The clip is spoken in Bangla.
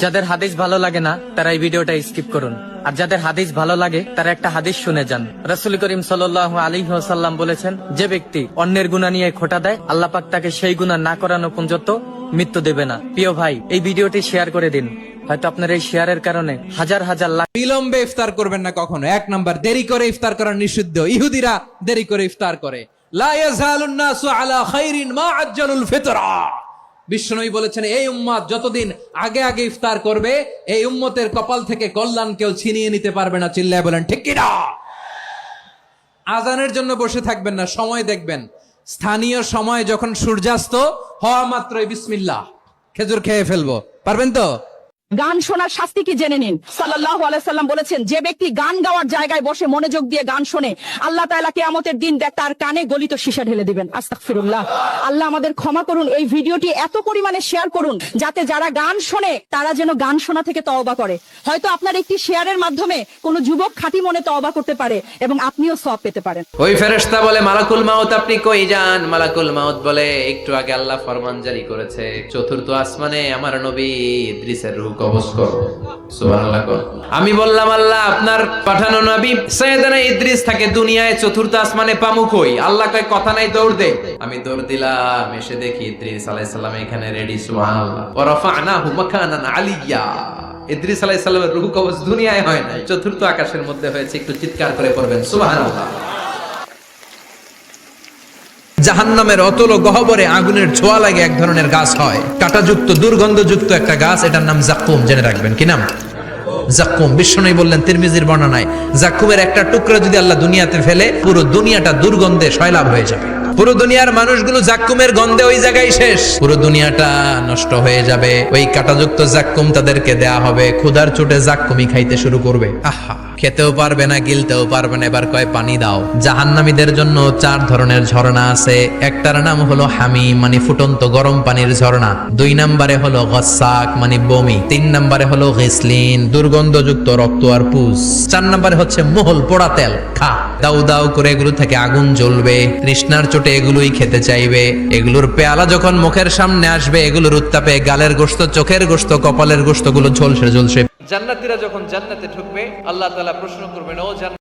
যাদের হাদিস ভালো লাগে না তারা এই ভিডিওটা স্কিপ করুন, আর যাদের হাদিস ভালো লাগে তারা একটা হাদিস শুনে যান। রাসূল করিম সাল্লাল্লাহু আলাইহি ওয়াসাল্লাম বলেছেন, যে ব্যক্তি অন্যের গুনাহ নিয়ে খোঁটা দেয়, আল্লাহ পাক তাকে সেই গুনাহ না করানো পর্যন্ত মৃত্যু দেবে না। প্রিয় ভাই, এই ভিডিওটি শেয়ার করে দিন, হয়তো আপনার এই শেয়ারের কারণে হাজার হাজার লাখ। বিলম্বে ইফতার করবেন না কখনো। এক নাম্বার, দেরি করে ইফতার করা নিষিদ্ধ। ইহুদিরা দেরি করে ইফতার করে। লা ইয়াজালুন নাসু আলা খাইরিন মা আজ্জালুল ফিতরা। বিশ্বনবী বলেছেন, এই উম্মত যতদিন আগে আগে ইফতার করবে, এই উম্মতের কপাল থেকে কল্যাণ কেউ ছিনিয়ে নিতে পারবে না। চিল্লায় বলেন ঠিক কি না? আজানের জন্য বসে থাকবেন না, সময় দেখবেন। স্থানীয় সময় যখন সূর্যাস্ত হওয়া মাত্রই বিসমিল্লাহ, খেজুর খেয়ে ফেলবো। পারবেন তো? গান শোনার শাস্তি কি জেনে নিন। সাল্লাল্লাহু আলাইহি সাল্লাম বলেছেন, যে ব্যক্তি গান গাওয়ার জায়গায় বসে মনোযোগ দিয়ে গান শোনে, আল্লাহ তাআলা কিয়ামতের দিন তার কানে গলিত সীসা ঢেলে দিবেন। আস্তাগফিরুল্লাহ। আল্লাহ আমাদের ক্ষমা করুন। এই ভিডিওটি এত পরিমাণে শেয়ার করুন যাতে যারা গান শোনে তারা যেন গান শোনা থেকে তওবা করে। হয়তো আপনার একটি শেয়ারের মাধ্যমে কোনো যুবক খাঁটি মনে তওবা করতে পারে এবং আপনিও সওয়াব পেতে পারেন। ওই ফেরেশতা বলে, মালাকুল মাউত আপনি কই যান? মালাকুল মাউত বলে, একটু আগে আল্লাহ ফরমান জারি করেছে, চতুর্থ আসমানে আমার নবী ইদ্রিসের রূহ কবজ করো। সুবহানাল্লাহ। আমি বললাম, আল্লাহ আপনার পাঠানো নবী সাইয়েদানা ইদ্রিস থাকে দুনিয়ায়, চতুর্থ আসমানে পামু কই? আল্লাহ কয় কথা নাই, দৌড় দে। আমি দৌড় দিলাম, এসে দেখি ইদ্রিস আলাইহিস সালাম এখানে রেডি। সুবহানাল্লাহ। ওয়া রাফা'নাহু মাকানান আলিয়্যা। ইদ্রিস আলাইহিস সালামের রূহ কবজ দুনিয়ায় হয় নাই, চতুর্থ আকাশের মধ্যে হয়েছে। একটু চিৎকার করে পড়বেন সুবহানাল্লাহ। জাহান্নামের অতল গহ্বরে আগুনের ছোঁয়া লাগে এক ধরনের গাছ হয়, কাঁটাযুক্ত দুর্গন্ধযুক্ত একটা গাছ, এটার নাম জাক্কুম। জেনে রাখবেন। কি নাম? জাক্কুম। বিশ্বনবী বললেন তিরমিজির বর্ণনায়, জাক্কুমের একটা টুকরা যদি আল্লাহ দুনিয়াতে ফেলে, পুরো দুনিয়াটা দুর্গন্ধে সয়লাব হয়ে যাবে। পুরো দুনিয়ার মানুষগুলো জাক্কুমের গন্ধে ওই জায়গায় শেষ, পুরো দুনিয়াটা নষ্ট হয়ে যাবে। ওই কাঁটাযুক্ত জাক্কুম তাদেরকে দেয়া হবে, ক্ষুধার চোটে জাক্কুমই খাইতে শুরু করবে। আহা, খেতেও পারবে না, গিলতেও পারবে না। এবার কয় পানি দাও। জাহান্নামীদের জন্য 4 ধরনের ঝর্ণা আছে। একটার নাম হলো হামিম, মানে ফুটন্ত গরম পানির ঝর্ণা। 2 নম্বরে হলো গসাক, মানে বমি। 3 নম্বরে হলো গিসলিন, দুর্গন্ধযুক্ত রক্ত আর পুজ। 4 নম্বরে হচ্ছে মোহল, পোড়া তেল। খা, দাউ দাউ করে এগুলো থেকে আগুন জ্বলবে। তৃষ্ণার চোটে এগুলোই খেতে চাইবে। এগুলোর পেয়ালা যখন মুখের সামনে আসবে, এগুলোর উত্তাপে গালের গোশত, চোখের গোশত, কপালের গোশত গুলো ঝলসে ঝলসে। জান্নাতীরা যখন জান্নাতে ঢুকবে, আল্লাহ তাআলা প্রশ্ন করবেন, ও জান্নাত